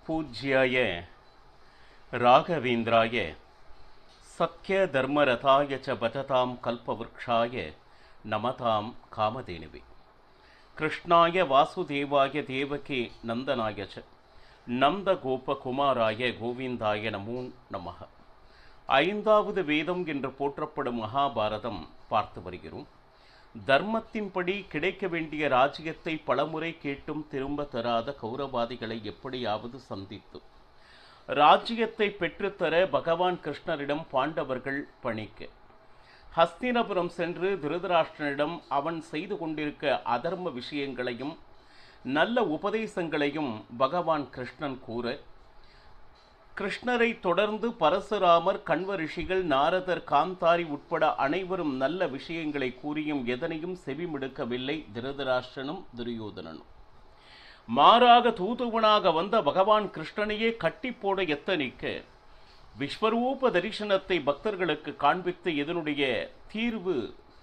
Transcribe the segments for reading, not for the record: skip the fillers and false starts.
பூஜ்யாய ராகவேந்திராய சத்ய தர்மரதாய ச பஜதாம் கல்பவ்ருக்ஷாய நமதாம் காமதேனுவே கிருஷ்ணாய வாசுதேவாய தேவகி நந்தனாய ச நந்தகோபகுமாராய கோவிந்தாய நமோ நமः. ஐந்தாவது வேதம் என்று போற்றப்படும் மகாபாரதம் பார்த்து வருகிறோம். தர்மத்தின்படி கிடைக்க வேண்டிய ராஜ்யத்தை பலமுறை கேட்டும் திரும்ப தராத கௌரவாதிகளை எப்படியாவது சந்தித்து ராஜ்யத்தை பெற்றுத்தர பகவான் கிருஷ்ணரிடம் பாண்டவர்கள் பணிக்க ஹஸ்தினபுரம் சென்று திருதராஷ்டிரனிடம் அவன் செய்து கொண்டிருக்க அதர்ம விஷயங்களையும் நல்ல உபதேசங்களையும் பகவான் கிருஷ்ணன் கூற, கிருஷ்ணரை தொடர்ந்து பரசுராமர், கண்வ ரிஷிகள், நாரதர், காந்தாரி உட்பட அனைவரும் நல்ல விஷயங்களை கூறியும் எதனையும் செவிமிடுக்கவில்லை திருதராஷ்டிரனும் துரியோதனனும். மாறாக தூதுவனாக வந்த பகவான் கிருஷ்ணனையே கட்டி போட எத்தனிக்க விஸ்வரூப தரிசனத்தை பக்தர்களுக்கு காண்பித்து இதனுடைய தீர்வு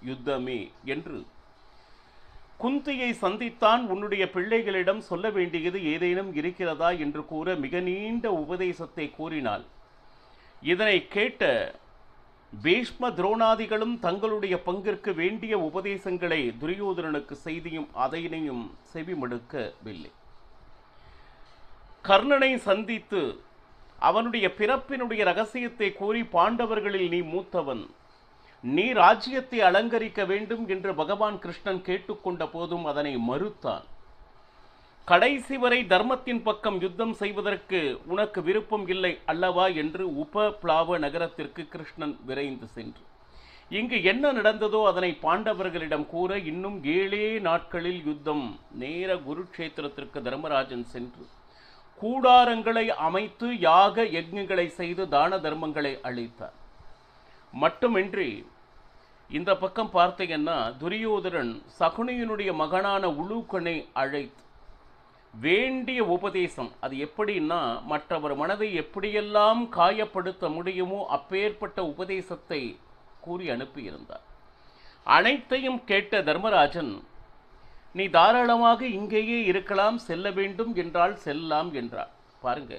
யுத்தமே என்று குந்தியை சந்தித்தான். உன்னுடைய பிள்ளைகளிடம் சொல்ல வேண்டியது ஏதேனும் இருக்கிறதா என்று கூற மிக நீண்ட உபதேசத்தை கூறினாள். இதனை கேட்ட பீஷ்ம துரோணாதிகளும் தங்களுடைய பங்கிற்கு வேண்டிய உபதேசங்களை துரியோதனனுக்கு செய்தியும் அதனையும் செவிமடுக்கவில்லை. கர்ணனை சந்தித்து அவனுடைய பிறப்பினுடைய ரகசியத்தை கூறி, பாண்டவர்களில் நீ மூத்தவன், நீ ராஜ்யத்தை அலங்கரிக்க வேண்டும் என்று பகவான் கிருஷ்ணன் கேட்டுக்கொண்ட போதும் அதனை மறுத்தான். கடைசி வரை தர்மத்தின் பக்கம் யுத்தம் செய்வதற்கு உனக்கு விருப்பம் இல்லை அல்லவா என்று உபப்ளாவ நகரத்திற்கு கிருஷ்ணன் விரைந்து சென்று இங்கு என்ன நடந்ததோ அதனை பாண்டவர்களிடம் கூற, இன்னும் 7 நாட்களில் யுத்தம். நேர குருட்சேத்திரத்திற்கு தர்மராஜன் சென்று கூடாரங்களை அமைத்து யாக யஜ்ஞங்களை செய்து தான தர்மங்களை அளித்தார். மட்டுமின்றி இந்த பக்கம் பார்த்தீங்கன்னா துரியோதனன் சகுனியினுடைய மகனான உலூகனை அழைத்து வேண்டிய உபதேசம், அது எப்படின்னா மற்றவர் மனதை எப்படியெல்லாம் காயப்படுத்த முடியுமோ அப்பேற்பட்ட உபதேசத்தை கூறி அனுப்பியிருந்தார். அனைத்தையும் கேட்ட தர்மராஜன், நீ தாராளமாக இங்கேயே இருக்கலாம், செல்ல வேண்டும் என்றால் செல்லலாம் என்றார். பாருங்க,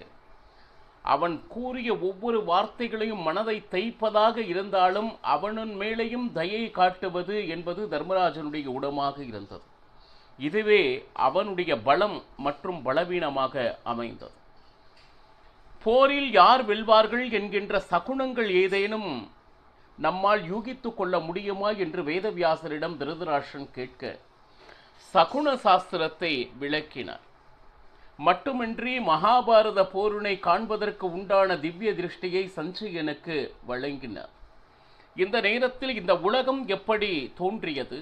அவன் கூறிய ஒவ்வொரு வார்த்தைகளையும் மனதை தைப்பதாக இருந்தாலும் அவனின் மேலேயும் தயை காட்டுவது என்பது தர்மராஜனுடைய உடமாக இருந்தது. இதுவே அவனுடைய பலம் மற்றும் பலவீனமாக அமைந்தது. போரில் யார் வெல்வார்கள் என்கின்ற சகுனங்கள் ஏதேனும் நம்மால் யூகித்து கொள்ள முடியுமா என்று வேதவியாசரிடம் திருதராஷ்டிரன் கேட்க சகுன சாஸ்திரத்தை விளக்கினார். மட்டுமின்றி மகாபாரத போரினை காண்பதற்கு உண்டான திவ்ய திருஷ்டியை சஞ்சயனுக்கு வழங்கினார். இந்த நேரத்தில் இந்த உலகம் எப்படி தோன்றியது,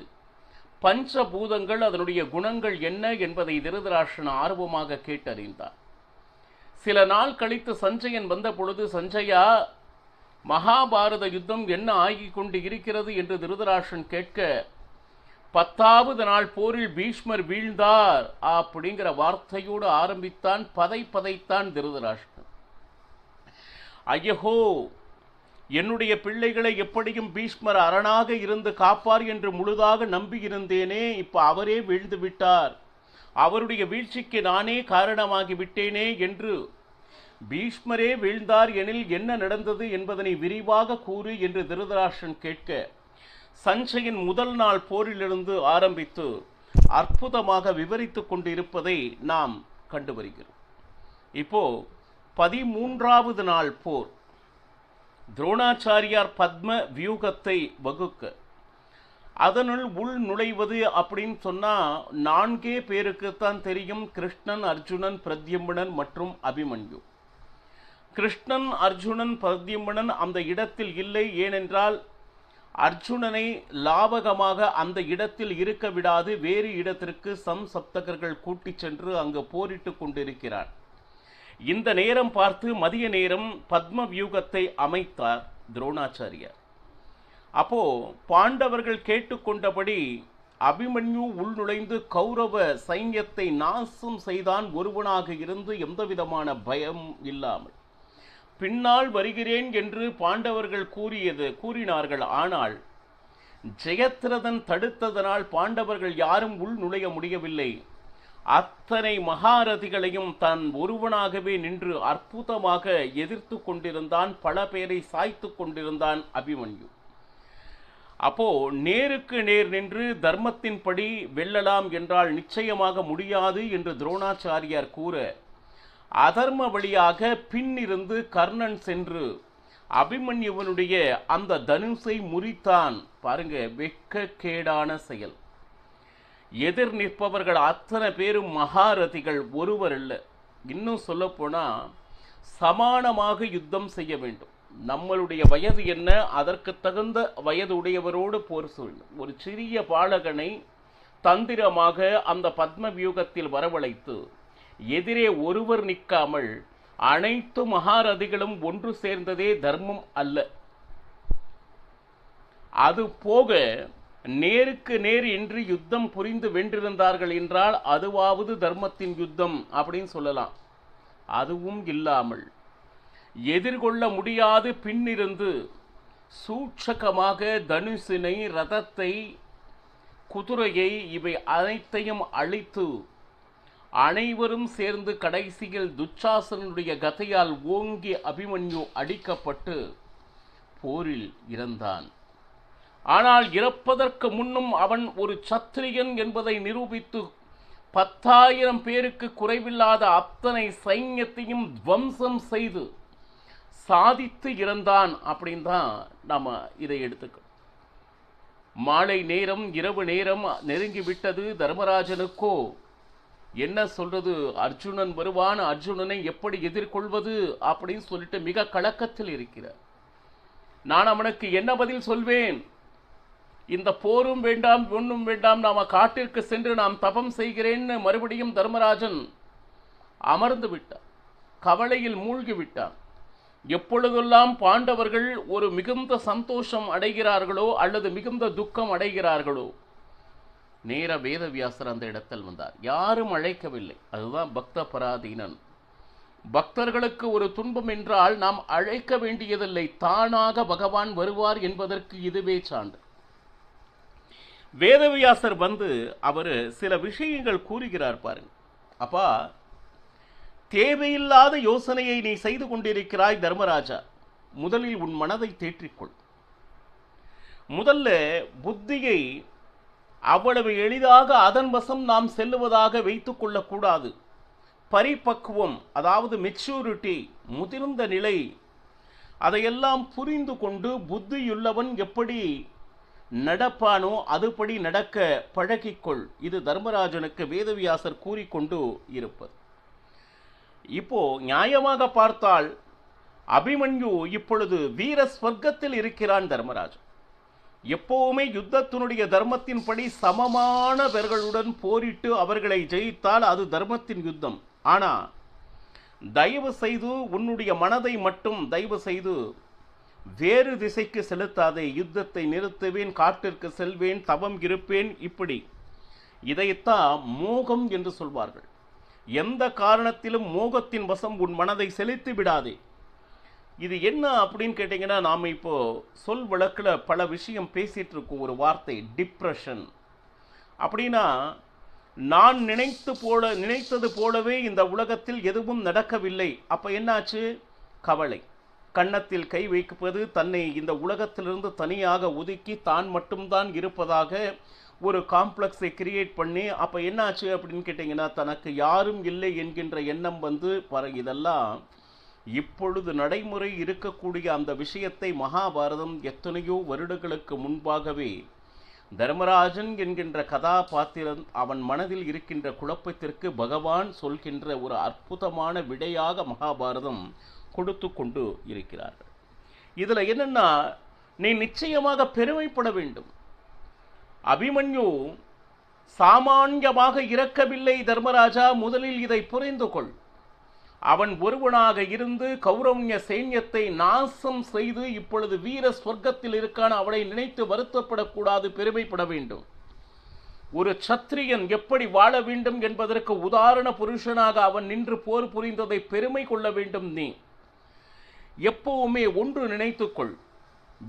பஞ்சபூதங்கள் அதனுடைய குணங்கள் என்ன என்பதை திருதராஷ்டிரன் ஆர்வமாக கேட்டறிந்தார். சில நாள் கழித்து சஞ்சயன் வந்த பொழுது, சஞ்சயா, மகாபாரத யுத்தம் என்ன ஆகிக் கொண்டு இருக்கிறது என்று திருதராஷ்டிரன் கேட்க, 10வது நாள் போரில் பீஷ்மர் வீழ்ந்தார் அப்படிங்கிற வார்த்தையோடு ஆரம்பித்தான். பதைத்தான் திருதராஷ்டிரன். ஐயோ, என்னுடைய பிள்ளைகளை எப்படியும் பீஷ்மர் அரணாக இருந்து காப்பார் என்று முழுதாக நம்பியிருந்தேனே, இப்ப அவரே வீழ்ந்து விட்டார், அவருடைய வீழ்ச்சிக்கு நானே காரணமாகி விட்டேனே என்று, பீஷ்மரே வீழ்ந்தார் எனில் என்ன நடந்தது என்பதனை விரிவாக கூறு என்று திருதராஷ்டிரன் கேட்க, சஞ்சயன் முதல் நாள் போரிலிருந்து ஆரம்பித்து அற்புதமாக விவரித்து கொண்டிருப்பதை நாம் கண்டு வருகிறோம். இப்போ 13வது நாள் போர். துரோணாச்சாரியார் பத்ம வியூகத்தை வகுக்க, அதனுள் உள் நுழைவது அப்படின்னு சொன்னா 4 பேருக்குத்தான் தெரியும். கிருஷ்ணன், அர்ஜுனன், பிரத்யும்னன் மற்றும் அபிமன்யு. கிருஷ்ணன், அர்ஜுனன், பிரத்யும்னன் அந்த இடத்தில் இல்லை. ஏனென்றால் அர்ஜுனனை லாபகமாக அந்த இடத்தில் இருக்க விடாது வேறு இடத்திற்கு சம்சப்தகர்கள் கூட்டிச் சென்று அங்கு போரிட்டு கொண்டிருக்கிறார். இந்த நேரம் பார்த்து மதிய நேரம் பத்ம வியூகத்தை அமைத்தார் துரோணாச்சாரியார். அப்போ பாண்டவர்கள் கேட்டுக்கொண்டபடி அபிமன்யு உள்நுழைந்து கௌரவ சைன்யத்தை நாசம் செய்தான். ஒருவனாக இருந்து எந்தவிதமான பயம் இல்லாமல் பின்னால் வருகிறேன் என்று பாண்டவர்கள் கூறினார்கள். ஆனால் ஜெயத்ரதன் தடுத்ததனால் பாண்டவர்கள் யாரும் உள் நுழைய முடியவில்லை. அத்தனை மகாரதிகளையும் தன் ஒருவனாகவே நின்று அற்புதமாக எதிர்த்து கொண்டிருந்தான், பல பேரை சாய்த்து கொண்டிருந்தான் அபிமன்யு. அப்போ நேருக்கு நேர் நின்று தர்மத்தின்படி வெல்லலாம் என்றால் நிச்சயமாக முடியாது என்று துரோணாச்சாரியார் கூற, அதர்ம வழியாக பின்னிருந்து கர்ணன் சென்று அபிமன்யுவனுடைய அந்த தனுசை முறித்தான். பாருங்க, வெட்கக்கேடான செயல். எதிர் நிற்பவர்கள் அத்தனை பேரும் மகாரதிகள், ஒருவர் அல்ல. இன்னும் சொல்ல போனா சமானமாக யுத்தம் செய்ய வேண்டும். நம்மளுடைய வயது என்ன, அதற்கு தகுந்த வயது உடையவரோடு போர் வேண்டும். ஒரு சிறிய பாலகனை தந்திரமாக அந்த பத்ம வியூகத்தில் வரவழைத்து எதிரே ஒருவர் நிற்காமல் அனைத்து மகாரதிகளும் ஒன்று சேர்ந்ததே தர்மம் அல்ல. அது போக நேருக்கு நேர் என்று யுத்தம் புரிந்து வென்றிருந்தார்கள் என்றால் அதுவாவது தர்மத்தின் யுத்தம் அப்படின்னு சொல்லலாம். அதுவும் இல்லாமல் எதிர்கொள்ள முடியாது பின்னிருந்து சூட்சகமாக தனுசினை, ரதத்தை, குதிரையை இவை அனைத்தையும் அழித்து அனைவரும் சேர்ந்து கடைசியில் துச்சாசனுடைய கதையால் ஓங்கி அபிமன்யு அடிக்கப்பட்டு போரில் இறந்தான். ஆனால் இறப்பதற்கு முன்னும் அவன் ஒரு சத்திரியன் என்பதை நிரூபித்து 10,000 பேருக்கு குறைவில்லாத அத்தனை சைன்யத்தையும் துவம்சம் செய்து சாதித்து இறந்தான். அப்படின்னு தான் நம்ம இதை எடுத்துக்கணும். மாலை நேரம், இரவு நேரம் நெருங்கிவிட்டது. தர்மராஜனுக்கோ என்ன சொல்றது, அர்ஜுனன் வருவான், அர்ஜுனனை எப்படி எதிர்கொள்வது அப்படின்னு சொல்லிட்டு மிக கலக்கத்தில் இருக்கிறார். நான் அவனுக்கு என்ன பதில் சொல்வேன்? இந்த போரும் வேண்டாம், ஒன்றும் வேண்டாம், நாம காட்டிற்கு சென்று நாம் தபம் செய்கிறேன்னு மறுபடியும் தர்மராஜன் அமர்ந்து விட்டான். கவலையில் மூழ்கி விட்டான். எப்பொழுதெல்லாம் பாண்டவர்கள் ஒரு மிகுந்த சந்தோஷம் அடைகிறார்களோ அல்லது மிகுந்த துக்கம் அடைகிறார்களோ, நேர வேதவியாசர் அந்த இடத்தில் வந்தார். யாரும் அழைக்கவில்லை. அதுதான் பக்த பராதீனன். பக்தர்களுக்கு ஒரு துன்பம் என்றால் நாம் அழைக்க வேண்டியதில்லை, தானாக பகவான் வருவார் என்பதற்கு இதுவே சான்று. வேதவியாசர் வந்து அவர் சில விஷயங்கள் கூறுகிறார் பாருங்க. அப்பா, தேவையில்லாத யோசனையை நீ செய்து கொண்டிருக்கிறாய் தர்மராஜா. முதலில் உன் மனதை தேற்றிக்கொள். முதல்ல புத்தியை அவ்வளவு எளிதாக அதன் வசம் நாம் செல்லுவதாக வைத்துக் கொள்ளக்கூடாது. பரிபக்குவம், அதாவது மெச்சூரிட்டி, முதிர்ந்த நிலை, அதையெல்லாம் புரிந்து கொண்டு புத்தியுள்ளவன் எப்படி நடப்பானோ அதுபடி நடக்க பழகிக்கொள். இது தர்மராஜனுக்கு வேதவியாசர் கூறிக்கொண்டு இருப்பது. இப்போ நியாயமாக பார்த்தால் அபிமன்யு இப்பொழுது வீர ஸ்வர்க்கத்தில் இருக்கிறான் தர்மராஜன். எப்பவுமே யுத்தத்தினுடைய தர்மத்தின்படி சமமானவர்களுடன் போரிட்டு அவர்களை ஜெயித்தால் அது தர்மத்தின் யுத்தம். ஆனா தயவு செய்து உன்னுடைய மனதை மட்டும் தயவு செய்து வேறு திசைக்கு செலுத்தாதே. யுத்தத்தை நிறுத்துவேன், காட்டிற்கு செல்வேன், தவம் இருப்பேன், இப்படி இதைத்தான் மோகம் என்று சொல்வார்கள். எந்த காரணத்திலும் மோகத்தின் வசம் உன் மனதை செலுத்தி விடாதே. இது என்ன அப்படின்னு கேட்டீங்கன்னா, நாம் இப்போ சொல் வழக்கில் பல விஷயம் பேசிட்டு இருக்கோம். ஒரு வார்த்தை டிப்ரெஷன் அப்படின்னா, நான் நினைத்தது போலவே இந்த உலகத்தில் எதுவும் நடக்கவில்லை. அப்ப என்னாச்சு? கவலை. கன்னத்தில் கை வைப்பது, தன்னை இந்த உலகத்திலிருந்து தனியாக ஒதுக்கி தான் மட்டும்தான் இருப்பதாக ஒரு காம்ப்ளெக்ஸை கிரியேட் பண்ணி, அப்ப என்னாச்சு அப்படின்னு கேட்டீங்கன்னா, தனக்கு யாரும் இல்லை என்கின்ற எண்ணம் வந்து இதெல்லாம் இப்பொழுது நடைமுறை இருக்கக்கூடிய அந்த விஷயத்தை மகாபாரதம் எத்தனையோ வருடங்களுக்கு முன்பாகவே தர்மராஜன் என்கின்ற கதாபாத்திரம் அவன் மனதில் இருக்கின்ற குழப்பத்திற்கு பகவான் சொல்கின்ற ஒரு அற்புதமான விடையாக மகாபாரதம் கொடுத்து கொண்டு இருக்கிறார்கள். இதுல என்னன்னா, நீ நிச்சயமாக பெருமைப்பட வேண்டும். அபிமன்யு சாமான்யமாக இறக்கவில்லை தர்மராஜா, முதலில் இதை புரிந்து கொள். அவன் ஒருவனாக இருந்து கௌரவ சைன்யத்தை நாசம் செய்து இப்பொழுது வீர ஸ்வர்க்கத்தில் இருக்கான. அவனை நினைத்து வருத்தப்படக்கூடாது, பெருமைப்பட வேண்டும். ஒரு சத்திரியன் எப்படி வாழ வேண்டும் என்பதற்கு உதாரண புருஷனாக அவன் நின்று போர் புரிந்ததை பெருமை கொள்ள வேண்டும். நீ எப்பவுமே ஒன்று நினைத்துக்கொள்,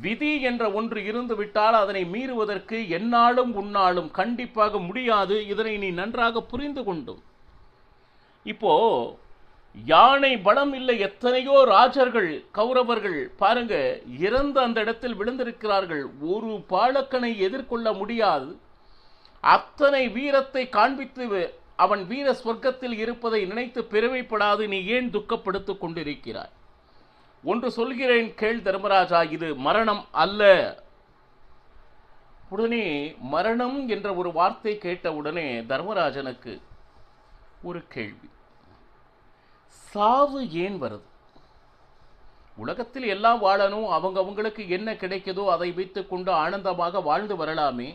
விதி என்ற ஒன்று இருந்து விட்டால் அதனை மீறுவதற்கு என்னாலும் உன்னாலும் கண்டிப்பாக முடியாது. இதனை நீ நன்றாக புரிந்து கொண்டும் இப்போ யானை பலம் இல்லை, எத்தனையோ ராஜர்கள் கௌரவர்கள் பாருங்க இறந்து அந்த இடத்தில் விழுந்திருக்கிறார்கள். ஒரு பாலக்கனை எதிர்கொள்ள முடியாது. அத்தனை வீரத்தை காண்பித்து அவன் வீர சொர்க்கத்தில் இருப்பதை நினைத்து பெருமைப்படாது நீ ஏன் துக்கப்படுத்திக் கொண்டிருக்கிறாய்? ஒன்று சொல்கிறேன் கேள் தர்மராஜா, இது மரணம் அல்ல. உடனே மரணம் என்ற ஒரு வார்த்தை கேட்ட உடனே தர்மராஜனுக்கு ஒரு கேள்வி, சாவு ஏன் வருது? உலகத்தில் எல்லாம் வாழணும், அவங்களுக்கு என்ன கிடைக்குதோ அதை வைத்துக் கொண்டு ஆனந்தமாக வாழ்ந்து வரலாமே.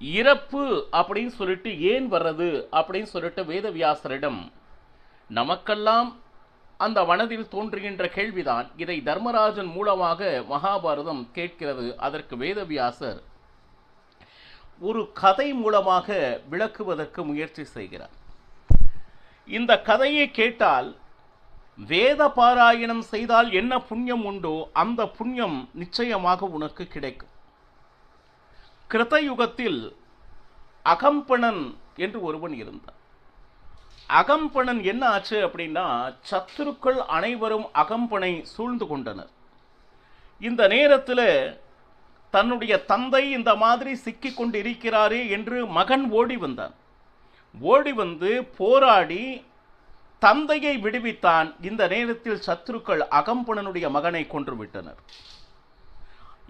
இறப்பு அப்படின்னு சொல்லிட்டு ஏன் வர்றது அப்படின்னு சொல்லிட்டு வேதவியாசரிடம் நமக்கெல்லாம் அந்த மனதில் தோன்றுகின்ற கேள்விதான். இதை தர்மராஜன் மூலமாக மகாபாரதம் கேட்கிறது. அதற்கு வேதவியாசர் ஒரு கதை மூலமாக விளக்குவதற்கு முயற்சி செய்கிறார். இந்த கதையை கேட்டால் வேத பாராயணம் செய்தால் என்ன புண்ணியம் உண்டோ அந்த புண்ணியம் நிச்சயமாக உனக்கு கிடைக்கும். கிருதயுகத்தில் அகம்பணன் என்று ஒருவன் இருந்தான். அகம்பணன் என்ன ஆச்சு அப்படின்னா, சத்துருக்கள் அனைவரும் அகம்பனை சூழ்ந்து கொண்டனர். இந்த நேரத்தில் தன்னுடைய தந்தை இந்த மாதிரி சிக்கி கொண்டு இருக்கிறாரே என்று மகன் ஓடி வந்தான். ஓடி வந்து போராடி தந்தையை விடுவித்தான். இந்த நேரத்தில் சத்துருக்கள் அகம்பணனுடைய மகனை கொன்று விட்டனர்.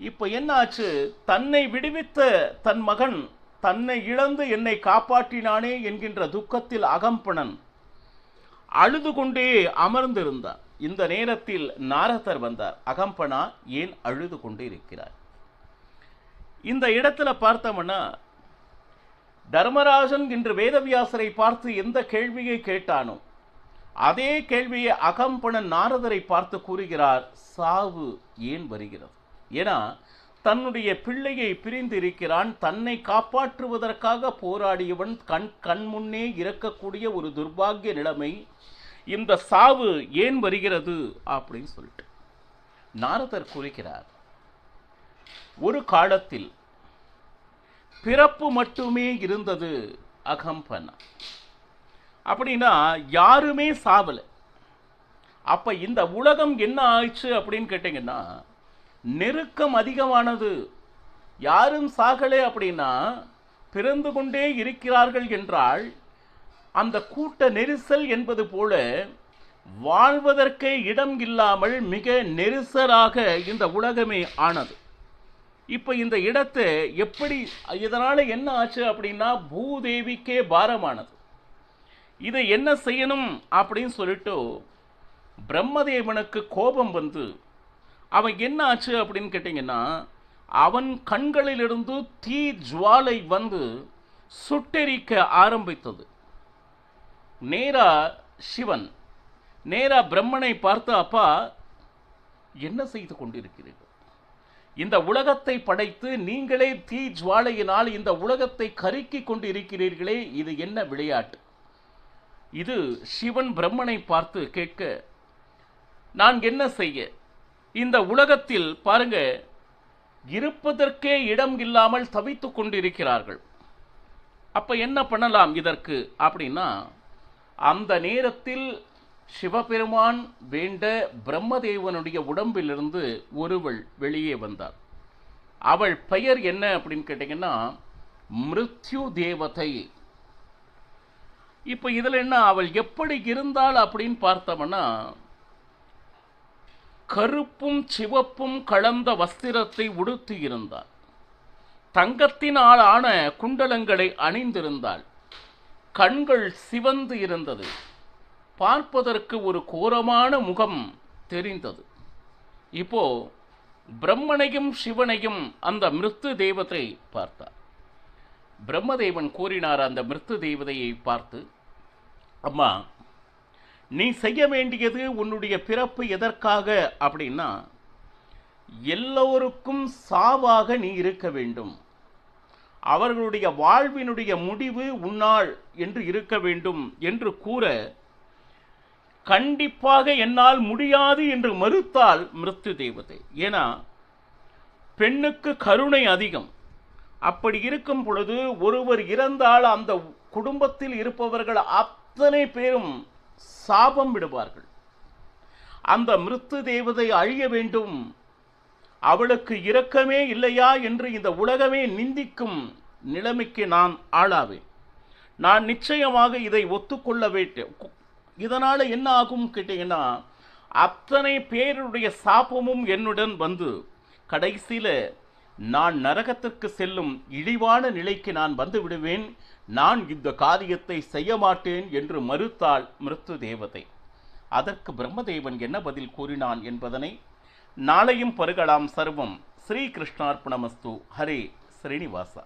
இப்ப என்ன ஆச்சு, தன்னை விடுவித்த தன் மகன் தன்னை இழந்து என்னை காப்பாற்றினானே என்கின்ற துக்கத்தில் அகம்பணன் அழுது கொண்டே அமர்ந்திருந்தார். இந்த நேரத்தில் நாரதர் வந்தார். அகம்பனா, ஏன் அழுது கொண்டே இருக்கிறார்? இந்த இடத்துல பார்த்தோம்னா தர்மராஜன் என்று வேதவியாசரை பார்த்து எந்த கேள்வியை கேட்டானோ அதே கேள்வியை அகம்பணன் நாரதரை பார்த்து கூறுகிறார், சாவு ஏன் வருகிறது? ஏன்னா தன்னுடைய பிள்ளையை பிரிந்து இருக்கிறான். தன்னை காப்பாற்றுவதற்காக போராடியவன் கண் முன்னே இறக்கக்கூடிய ஒரு துர்பாகிய நிலைமை. இந்த சாவு ஏன் வருகிறது அப்படின்னு சொல்லிட்டு நாரதர் கூறுகிறார், ஒரு காலத்தில் பிறப்பு மட்டுமே இருந்தது அகம்பனா. அப்படின்னா யாருமே சாவல. அப்ப இந்த உலகம் என்ன ஆயிடுச்சு அப்படின்னு கேட்டீங்கன்னா, நெருக்கம் அதிகமானது. யாரும் சாகலே அப்படின்னா பிறந்து கொண்டே இருக்கிறார்கள் என்றால் அந்த கூட்ட நெரிசல் என்பது போல வாழ்வதற்கே இடம் இல்லாமல் மிக நெரிசலாக இந்த உலகமே ஆனது. இப்ப இந்த இடத்தை எப்படி, இதனால என்ன ஆச்சு அப்படின்னா பூதேவிக்கே பாரமானது. இதை என்ன செய்யணும் அப்படின்னு சொல்லிட்டு பிரம்மதேவனுக்கு கோபம் வந்து அவன் என்ன ஆச்சு அப்படின்னு கேட்டீங்கன்னா, அவன் கண்களிலிருந்து தீ ஜுவாலை வந்து சுட்டெரிக்க ஆரம்பித்தது. நேரா சிவன் நேரா பிரம்மனை பார்த்து, அப்பா என்ன செய்து கொண்டிருக்கிறீர்கள்? இந்த உலகத்தை படைத்து நீங்களே தீ ஜுவாலையினால் இந்த உலகத்தை கருக்கி கொண்டு இருக்கிறீர்களே, இது என்ன விளையாட்டு? இது சிவன் பிரம்மனை பார்த்து கேட்க, நான் என்ன செய்ய? இந்த உலகத்தில் பாருங்க இருப்பதற்கே இடம் இல்லாமல் தவித்துக் கொண்டிருக்கிறார்கள். அப்ப என்ன பண்ணலாம் இதற்கு அப்படின்னா, அந்த நேரத்தில் சிவபெருமான் வேண்ட பிரம்மதேவனுடைய உடம்பிலிருந்து ஒருவள் வெளியே வந்தாள். அவள் பெயர் என்ன அப்படின்னு கேட்டீங்கன்னா மிருத்யு தேவதை. இப்ப இதுல என்ன, அவள் எப்படி இருந்தாள் அப்படின்னு பார்த்தோம்னா, கருப்பும் சிவப்பும் கலந்த வஸ்திரத்தை உடுத்தி இருந்தாள். தங்கத்தினால் ஆன குண்டலங்களை அணிந்திருந்தாள். கண்கள் சிவந்து இருந்தது. பார்ப்பதற்கு ஒரு கோரமான முகம் தெரிந்தது. இப்போ பிரம்மனையும் சிவனையும் அந்த மிருத்து தேவதை பார்த்தார். பிரம்மதேவன் கூறினார் அந்த மிருத்து தேவதையை பார்த்து, அம்மா, நீ செய்ய வேண்டியது உன்னுடைய பிறப்பு எதற்காக அப்படின்னா, எல்லோருக்கும் சாவாக நீ இருக்க வேண்டும். அவர்களுடைய வாழ்வினுடைய முடிவு உன்னால் என்று இருக்க வேண்டும் என்று கூற, கண்டிப்பாக என்னால் முடியாது என்று மறுத்தால் மிருத்து தேவதை. ஏன்னா பெண்ணுக்கு கருணை அதிகம். அப்படி இருக்கும் பொழுது ஒருவர் இறந்தால் அந்த குடும்பத்தில் இருப்பவர்கள் அத்தனை பேரும் சாபம் விடுவார்கள். அந்த மிருத்து தேவதை அழிய வேண்டும், அவளுக்கு இரக்கமே இல்லையா என்று இந்த உலகமே நிந்திக்கும் நிலைமைக்கு நான் ஆளாவேன். நான் நிச்சயமாக இதை ஒத்துக்கொள்ள வேண்டும். இதனால் என்ன ஆகும் கேட்டீங்கன்னா, அத்தனை பேருடைய சாபமும் என்னுடன் வந்து கடைசியில் நான் நரகத்திற்கு செல்லும் இழிவான நிலைக்கு நான் வந்து விடுவேன். நான் இந்த காரியத்தை செய்ய மாட்டேன் என்று மறுத்தாள் மிருத்து தேவதை. அதற்கு பிரம்மதேவன் என்ன பதில் கூறினான் என்பதனை நாளையும் பருகலாம். சர்வம் ஸ்ரீ கிருஷ்ணார்ப்பணமஸ்து. ஹரே ஸ்ரீனிவாசா.